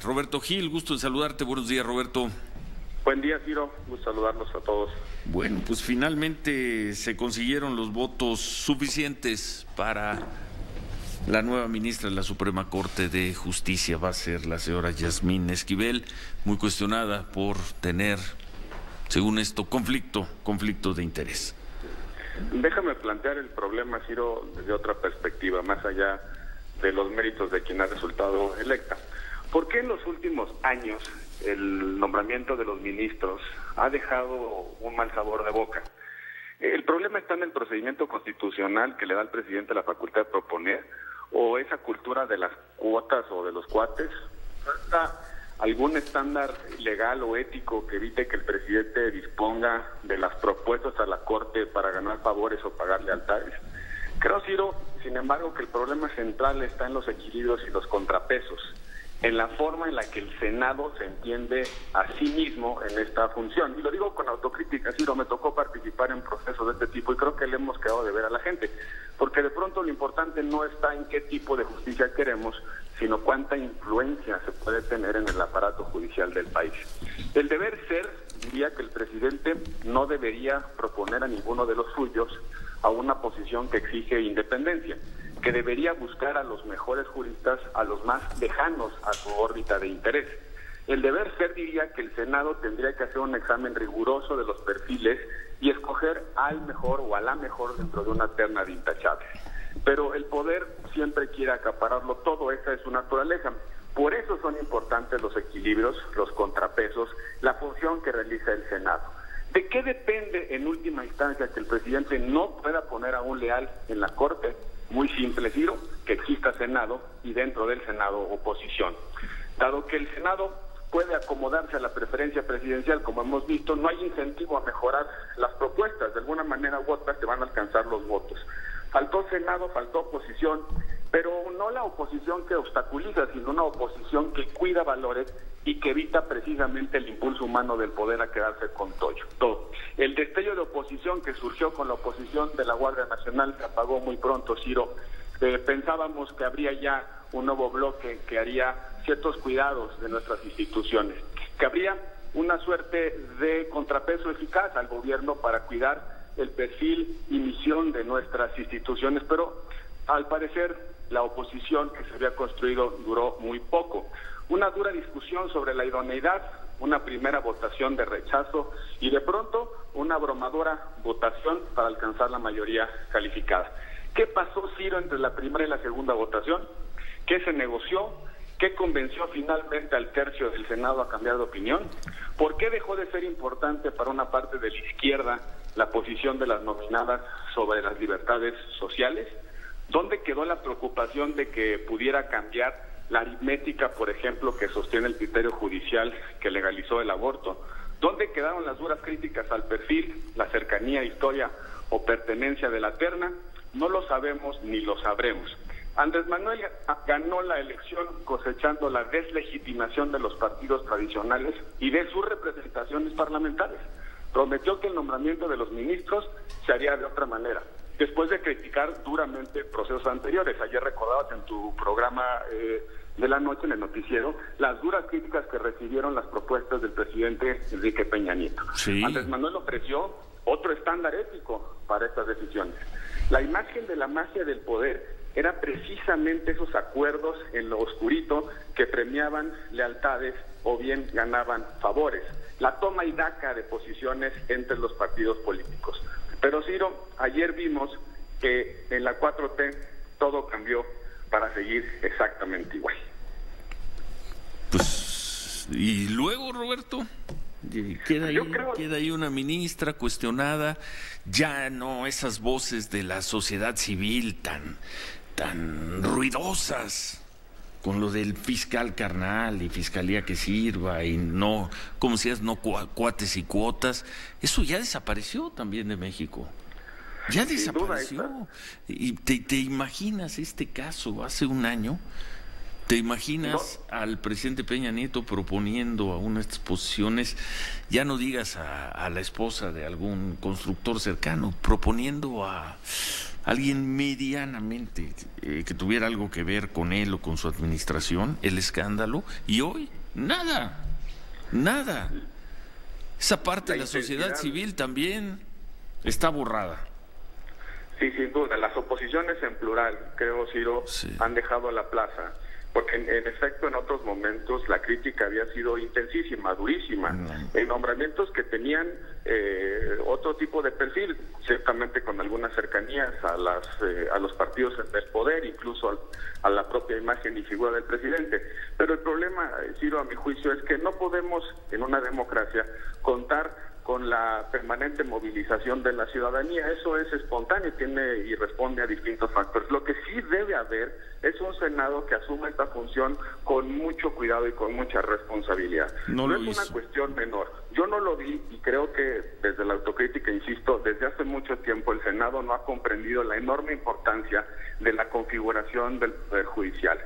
Roberto Gil, gusto en saludarte. Buenos días, Roberto. Buen día, Ciro. Gusto saludarlos a todos. Bueno, pues finalmente se consiguieron los votos suficientes para la nueva ministra de la Suprema Corte de Justicia. Va a ser la señora Yasmín Esquivel, muy cuestionada por tener, según esto, conflicto de interés. Déjame plantear el problema, Ciro, desde otra perspectiva, más allá de los méritos de quien ha resultado electa. ¿Por qué en los últimos años el nombramiento de los ministros ha dejado un mal sabor de boca? ¿El problema está en el procedimiento constitucional que le da al presidente la facultad de proponer, o esa cultura de las cuotas o de los cuates? ¿Falta algún estándar legal o ético que evite que el presidente disponga de las propuestas a la Corte para ganar favores o pagar lealtades? Creo, Ciro, sin embargo, que el problema central está en los equilibrios y los contrapesos, en la forma en la que el Senado se entiende a sí mismo en esta función. Y lo digo con autocrítica, Ciro, me tocó participar en procesos de este tipo y creo que le hemos quedado de ver a la gente, porque de pronto lo importante no está en qué tipo de justicia queremos, sino cuánta influencia se puede tener en el aparato judicial del país. El deber ser diría que el presidente no debería proponer a ninguno de los suyos a una posición que exige independencia, que debería buscar a los mejores juristas, a los más lejanos a su órbita de interés. El deber ser diría que el Senado tendría que hacer un examen riguroso de los perfiles y escoger al mejor o a la mejor dentro de una terna de intachables. Pero el poder siempre quiere acapararlo todo, esa es su naturaleza. Por eso son importantes los equilibrios, los contrapesos, la función que realiza el Senado. ¿De qué depende en última instancia que el presidente no pueda poner a un leal en la Corte? Muy simple, Ciro, que exista Senado y dentro del Senado oposición. Dado que el Senado puede acomodarse a la preferencia presidencial, como hemos visto, no hay incentivo a mejorar las propuestas. De alguna manera u otra se van a alcanzar los votos. Faltó Senado, faltó oposición, pero no la oposición que obstaculiza, sino una oposición que cuida valores y que evita precisamente el impulso humano del poder a quedarse con todo. El destello de oposición que surgió con la oposición de la Guardia Nacional se apagó muy pronto, Ciro. Pensábamos que habría ya un nuevo bloque que haría ciertos cuidados de nuestras instituciones, que habría una suerte de contrapeso eficaz al gobierno para cuidar el perfil y misión de nuestras instituciones, pero al parecer la oposición que se había construido duró muy poco. Una dura discusión sobre la idoneidad, una primera votación de rechazo y de pronto una abrumadora votación para alcanzar la mayoría calificada. ¿Qué pasó, Ciro, entre la primera y la segunda votación? ¿Qué se negoció? ¿Qué convenció finalmente al tercio del Senado a cambiar de opinión? ¿Por qué dejó de ser importante para una parte de la izquierda la posición de las nominadas sobre las libertades sociales? ¿Dónde quedó la preocupación de que pudiera cambiar la aritmética, por ejemplo, que sostiene el criterio judicial que legalizó el aborto? ¿Dónde quedaron las duras críticas al perfil, la cercanía, historia o pertenencia de la terna? No lo sabemos ni lo sabremos. Andrés Manuel ganó la elección cosechando la deslegitimación de los partidos tradicionales y de sus representaciones parlamentarias. Prometió que el nombramiento de los ministros se haría de otra manera, después de criticar duramente procesos anteriores. Ayer recordabas en tu programa de la noche, en el noticiero, las duras críticas que recibieron las propuestas del presidente Enrique Peña Nieto. Sí. Andrés Manuel ofreció otro estándar ético para estas decisiones. La imagen de la magia del poder era precisamente esos acuerdos en lo oscurito que premiaban lealtades o bien ganaban favores, la toma y daca de posiciones entre los partidos políticos. Pero, Ciro, ayer vimos que en la 4T todo cambió para seguir exactamente igual. Pues, ¿y luego, Roberto? Queda ahí una ministra cuestionada, ya no esas voces de la sociedad civil tan ruidosas con lo del fiscal carnal y fiscalía que sirva y no, como decías, no cuates y cuotas. Eso ya desapareció también de México. Ya desapareció. Y te imaginas este caso hace un año. ¿Te imaginas al presidente Peña Nieto proponiendo a una de estas posiciones, ya no digas a la esposa de algún constructor cercano, proponiendo a alguien medianamente que tuviera algo que ver con él o con su administración, el escándalo, y hoy nada? Esa parte de la sociedad civil también está borrada. Sí, sin duda. Las oposiciones en plural, creo, Ciro, sí, han dejado la plaza. Porque en efecto en otros momentos la crítica había sido intensísima, durísima, en nombramientos que tenían otro tipo de perfil, ciertamente con algunas cercanías a los partidos del poder, incluso a la propia imagen y figura del presidente. Pero el problema, Ciro, a mi juicio, es que no podemos en una democracia contar con la permanente movilización de la ciudadanía. Eso es espontáneo, tiene y responde a distintos factores. Lo que sí debe haber es un Senado que asuma esta función con mucho cuidado y con mucha responsabilidad. No es una cuestión menor. Yo no lo vi y creo que desde la autocrítica, insisto, desde hace mucho tiempo el Senado no ha comprendido la enorme importancia de la configuración del Poder Judicial.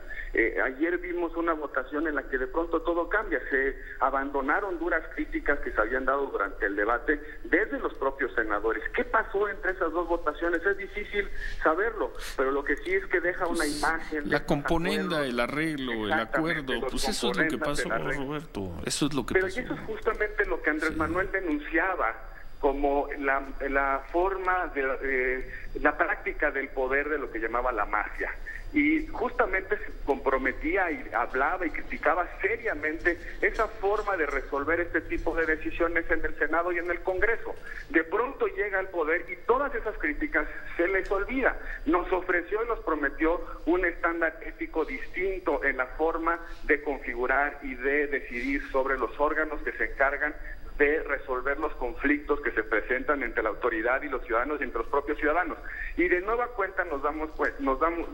Ayer vimos una votación en la que de pronto todo cambia. Se abandonaron duras críticas que se habían dado durante el debate desde los propios senadores. ¿Qué pasó entre esas dos votaciones? Es difícil saberlo, pero lo que sí es que deja una imagen. La componenda, el arreglo, el acuerdo, pues eso es lo que pasó, Roberto. Eso es lo que pasó. Pero eso es justamente lo que Andrés Manuel denunciaba como la forma de la práctica del poder de lo que llamaba la mafia. Y justamente se comprometía y hablaba y criticaba seriamente esa forma de resolver este tipo de decisiones en el Senado y en el Congreso. De pronto llega al poder y todas esas críticas se les olvida. Nos ofreció y nos prometió un estándar ético distinto en la forma de configurar y de decidir sobre los órganos que se encargan de resolver los conflictos que se presentan entre la autoridad y los ciudadanos y entre los propios ciudadanos. Y de nueva cuenta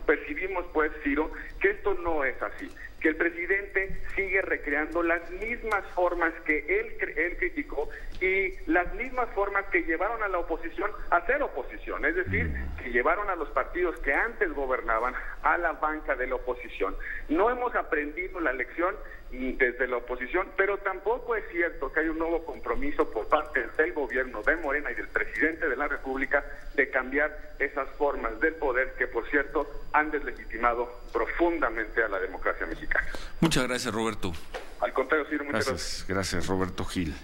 percibimos, Ciro, que esto no es así, que el presidente sigue recreando las mismas formas que él criticó y las mismas formas que llevaron a la oposición a ser oposición, es decir, que llevaron a los partidos que antes gobernaban a la banca de la oposición. No hemos aprendido la lección desde la oposición, pero tampoco es cierto que hay un nuevo compromiso por parte del gobierno de Morena y del presidente de la República de cambiar esas formas del poder que, por cierto, han deslegitimado profundamente a la democracia mexicana. Muchas gracias, Roberto. Al contrario, Ciro, muchas gracias. Gracias, Roberto Gil.